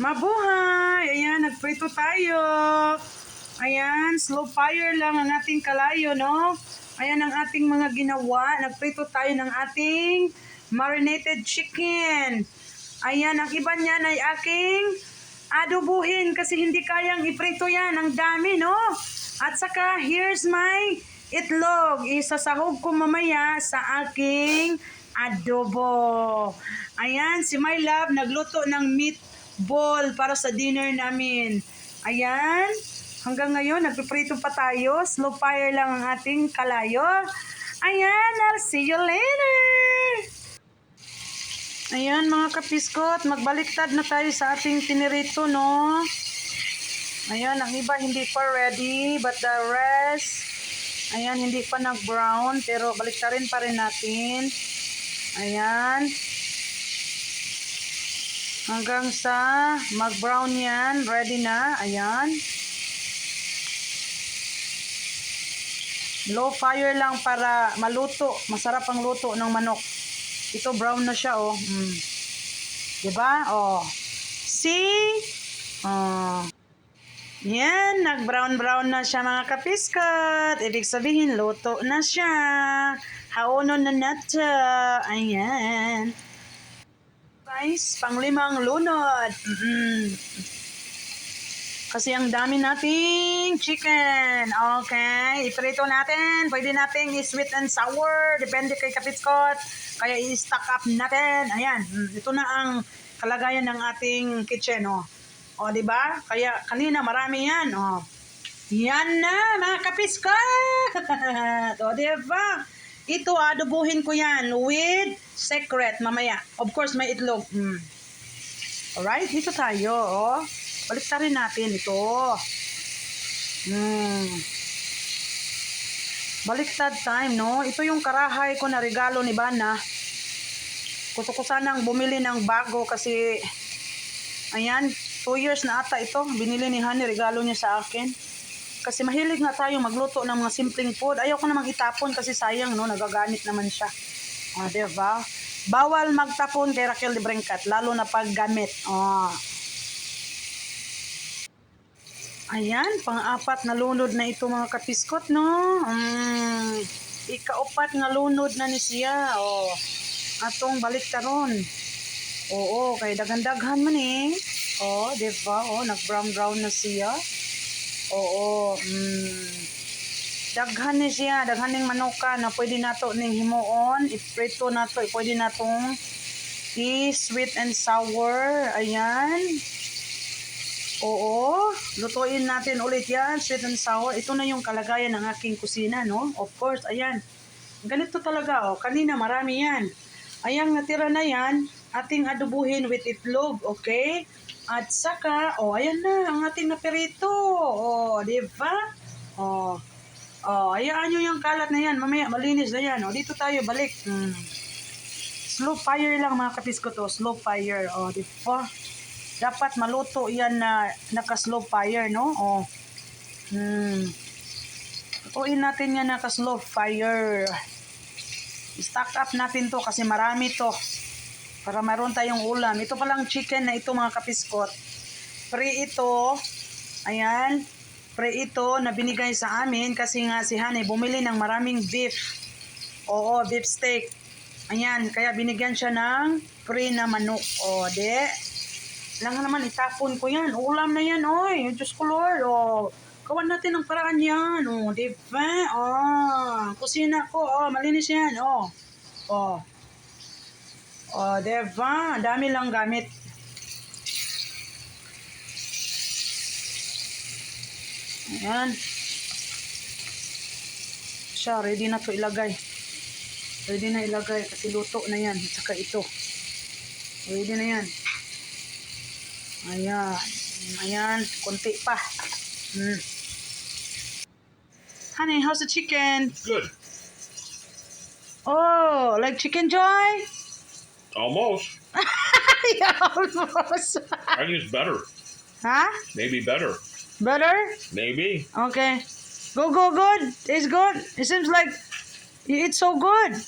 Mabuhay! Ayan, nagprito tayo. Ayan, slow fire lang ang ating kalayo, no? Ayan ang ating mga ginawa. Nagprito tayo ng ating marinated chicken. Ayan, ang iba niyan ay aking adobuhin kasi hindi kayang iprito yan. Ang dami, no? At saka, here's my itlog. Isasahog ko mamaya sa aking adobo. Ayan, si My Love nagluto ng meatball para sa dinner namin. Ayan, hanggang ngayon nagpiprito pa tayo. Slow fire lang ang ating kalayo. Ayan, I'll see you later. Ayan mga kapiskot, magbaliktad na tayo sa ating pinirito, no? Ayan, ang iba hindi pa ready, but the rest, ayan, hindi pa nag-brown, pero baliktarin pa rin natin. Ayan. Hanggang sa mag-brown yan, ready na, ayan. Low fire lang para maluto, masarap ang luto ng manok. Ito brown na siya, oh. Diba? Oh. See? Oh. Yan, nag-brown-brown na siya mga kapiskot. Ibig sabihin, luto na siya. Haonon na nato. Ayan. Guys, panglimang lunod. Kasi ang dami nating chicken. Okay, iprito natin. Pwede nating i-sweet and sour. Depende kay kapiskot. Kaya i-stock up natin. Ayan, ito na ang kalagayan ng ating kitchen, oh. O, di ba? Kaya kanina marami yan, oh. Yan na, mga kapiskot. O, di ba? Ito, adobuhin ko yan with secret mamaya. Of course, may itlog. Alright, dito tayo, oh. Baliktarin natin ito. Baliktad time, no? Ito yung karahay ko na regalo ni Bana. Gusto ko sanang bumili ng bago kasi ayan, 2 years na ata ito. Binili ni Honey, regalo niya sa akin. Kasi mahilig nga tayong magluto ng mga simpleng food. Ayaw ko namang itapon kasi sayang, no? Nagagamit naman siya. Diba? Bawal magtapon kay Raquel de Brincat, lalo na pag gamit. Ayan, pang-apat na lunod na ito mga kapiskot, no? Ika-upat nga lunod na ni siya. Atong baliktaron. Oo, kay daghan-daghan man eh. Diba? Nag-brown-brown na siya. Oo, daghan ni siya. Daghan ning manuka na pwede nato ning himuon. Iprito nato. Pwede natong i-sweet and sour. Ayan. Oo, lutuin natin ulit yan, sweet and sour. Ito na yung kalagayan ng aking kusina, no? Of course, ayan. Ganito talaga, kanina marami yan. Ayang natira na yan, ating adobuhin with itlog, okay? At saka, ayan na, ang ating napirito. Di ba? Hayaan nyo yung kalat na yan. Mamaya, malinis na yan. Dito tayo, balik. Slow fire lang mga kapisko to. Slow fire. Di ba? Dapat maluto yan na naka-slow fire, no? Lutuin natin yan naka-slow fire. Stack up natin to kasi marami to. Para meron tayong ulam. Ito palang chicken na ito mga kapiskot. Pre ito. Ayan. Pre ito na binigay sa amin kasi nga si Hanay bumili ng maraming beef. Beef steak. Ayan. Kaya binigyan siya ng pre na manok. Lang naman itapon ko yan. Ulam na yan, oy. Diyos ko, Lord. Kawan natin ang paraan yan. Di ba? Kusina ko. Malinis yan. Di ba? Dami lang gamit. Ayan. Siya, ready na to ilagay. Ready na ilagay kasi luto na yan. At saka ito. Ready na yan. Ayan, konti pa. Honey, how's the chicken? Good. Like Chicken Joy? Almost. Yeah, almost. I use better. Huh? Maybe better. Better? Maybe. Okay. Good. It's good. It seems like you eat so good.